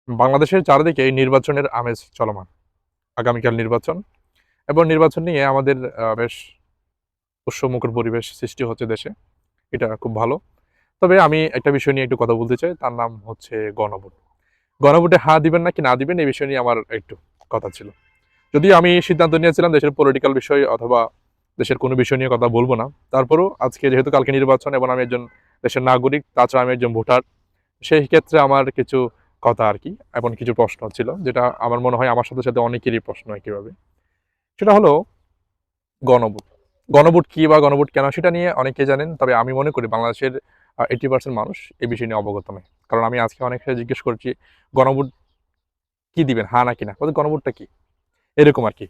বাংলাদেশের চারিদিকে নির্বাচনের আমেজ চলমান। আগামীকাল নির্বাচন এবং নির্বাচন নিয়ে আমাদের বেশ উৎসবমুখর পরিবেশ সৃষ্টি হচ্ছে দেশে। এটা খুব ভালো। তবে আমি একটা বিষয় নিয়ে একটু কথা বলতে চাই। তার নাম হচ্ছে গণভোট। গণভোটে হ্যাঁ দিবেন নাকি না দিবেন এই বিষয় নিয়ে আমার একটু কথা ছিল। যদিও আমি সিদ্ধান্ত নিয়েছিলাম দেশের পলিটিক্যাল বিষয় অথবা দেশের কোনো বিষয় নিয়ে কথা বলব না। তারপরেও আজকে যেহেতু কালকে নির্বাচন এবং আমি একজন দেশের নাগরিক, তাছাড়া আমি একজন ভোটার। সেই ক্ষেত্রে আমার কিছু কথা আরকি এবং কিছু প্রশ্ন ছিল যেটা আমার মনে হয় আমার সাথে অনেকেরই প্রশ্ন একইভাবে। সেটা হলো গণভোট। গণভোট কি বা গণভোট কেন সেটা নিয়ে অনেকে জানেন। তবে আমি মনে করি বাংলাদেশের 80% মানুষ এই বিষয় নিয়ে অবগত নয়। কারণ আমি আজকে অনেককে জিজ্ঞেস করেছি, "গণভোট কি দিবেন? হ্যাঁ নাকি না?" বলে, "গণভোটটা কি?" এরকম আরকি।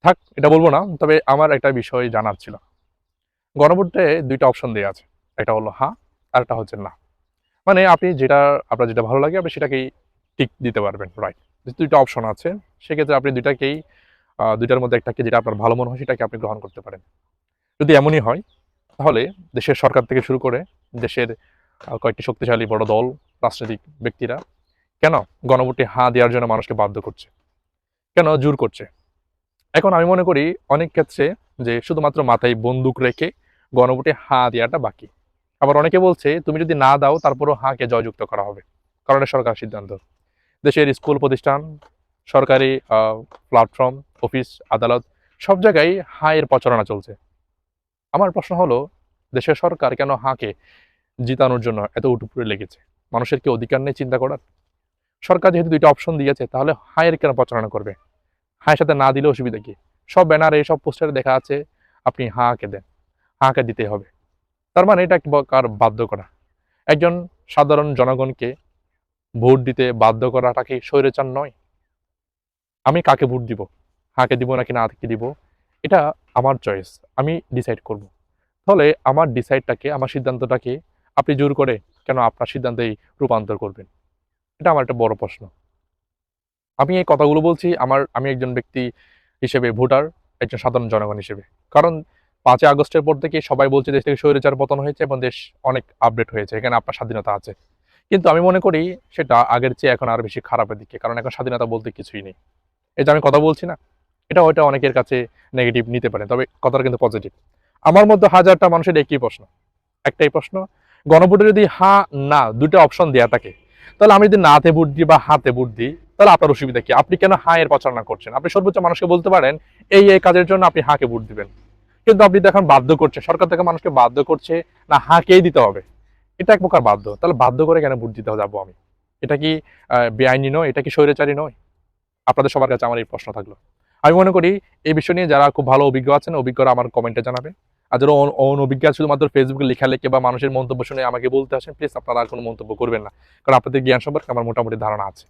থাক এটা বলব না। তবে আমার একটা বিষয় জানার ছিল। গণভোটে ২ টা অপশন দেয়া আছে। একটা হলো হ্যাঁ, আরেকটা হচ্ছে না। মানে আপনি আপনার যেটা ভালো লাগে আপনি সেটাকেই টিক দিতে পারবেন। রাইট। ২ টা অপশন আছে। সেক্ষেত্রে আপনি ২ টাকেই ২ টার মধ্যে একটাকে যেটা আপনার ভালো মনে হয় সেটাকে আপনি গ্রহণ করতে পারেন। যদি এমনই হয় তাহলে দেশের সরকার থেকে শুরু করে দেশের কয়েকটি শক্তিশালী বড় দল, রাজনৈতিক ব্যক্তিরা কেন গণভোটে হ্যাঁ দেওয়ার জন্য মানুষকে বাধ্য করছে? কেন জোর করছে? এখন আমি মনে করি অনেক ক্ষেত্রে যে শুধুমাত্র মাথায় বন্দুক রেখে গণভোটে হাঁ দেওয়াটা বাকি। আবার অনেকে বলছে তুমি যদি না দাও তারপরও হাঁকে জয়যুক্ত করা হবে। কারণ এটা সরকার সিদ্ধান্ত। দেশের স্কুল প্রতিষ্ঠান, সরকারি প্ল্যাটফর্ম, অফিস, আদালত সব জায়গায় হাঁ এর প্রচারণা চলছে। আমার প্রশ্ন হলো দেশের সরকার কেন হাঁকে জিতানোর জন্য এত উঠুপড়ে লেগেছে? মানুষের কি অধিকার নেই চিন্তা করার? সরকার যেহেতু ২ টা অপশন দিয়েছে তাহলে হাঁ এর কেন প্রচারণা করবে? হাঁ-এর সাথে না দিলে অসুবিধা কি? সব ব্যানারে, সব পোস্টারে দেখা আছে আপনি হাঁ-কে দেন। হাঁ-কে দিতেই হবে। তার মানে এটা এক প্রকার বাধ্য করা। একজন সাধারণ জনগণকে ভোট দিতে বাধ্য করাটা কি স্বৈরাচার নয়? আমি কাকে ভোট দিব? হাঁ-কে দিব নাকি না-কে দিব? এটা আমার চয়েস। আমি ডিসাইড করব। তাহলে আমার ডিসাইডটাকে, আমার সিদ্ধান্তটাকে আপনি জোর করে কেন আপনার সিদ্ধান্তেই রূপান্তর করবেন? এটা আমার একটা বড় প্রশ্ন। আমি এই কথাগুলো বলছি আমি একজন ব্যক্তি হিসেবে ভোটার, একজন সাধারণ জনগণ হিসেবে। কারণ ৫ই আগস্টের পর থেকে সবাই বলছে দেশ থেকে স্বৈরাচার পতন হয়েছে এবং দেশ অনেক আপডেট হয়েছে। এখানে আপনার স্বাধীনতা আছে। কিন্তু আমি মনে করি সেটা আগের চেয়ে এখন আরো বেশি খারাপের দিকে। কারণ এখন স্বাধীনতা বলতে কিছুই নেই। এই যে আমি কথা বলছি না? এটা হয়তো অনেকের কাছে নেগেটিভ নিতে পারে। তবে কথাটা কিন্তু পজিটিভ। আমার মধ্যে হাজারটা মানুষের একই প্রশ্ন। একটাই প্রশ্ন, গণভোটে যদি হ্যাঁ, না ২ টা অপশন দেয়া থাকে, তাহলে আমি যদি নাতে ভোট দিই বা হাতে ভোট দিই, তাহলে আপনার অসুবিধা কি? আপনি কেন হ্যাঁ এর প্রচারণা করছেন? আপনি সর্বোচ্চ মানুষকে বলতে পারেন, এই কাজের জন্য আপনি হাঁকে ভোট দিবেন। কিন্তু আপনি তো এখন বাধ্য করছেন। সরকার থেকে মানুষকে বাধ্য করছে, না হাঁকেই দিতে হবে। এটা এক প্রকার বাধ্য। তাহলে বাধ্য করে কেন ভোট দিতে যাবো আমি? এটা কি বেআইনি নয়? এটা কি স্বৈরাচারী নয়? আপনাদের সবার কাছে আমার এই প্রশ্ন থাকলো। আমি মনে করি এই বিষয় নিয়ে যারা খুব ভালো অভিজ্ঞ আছেন, অভিজ্ঞরা আমার কমেন্টে জানাবেন। আর যারা অনভিজ্ঞ আছে শুধুমাত্র ফেসবুকে লেখালেখি বা মানুষের মন্তব্য শুনে আমাকে বলতে আসেন, প্লিজ আপনারা আর কোনো মন্তব্য করবেন না। কারণ আপনাদের জ্ঞান সম্পর্কে আমার মোটামুটি ধারণা আছে।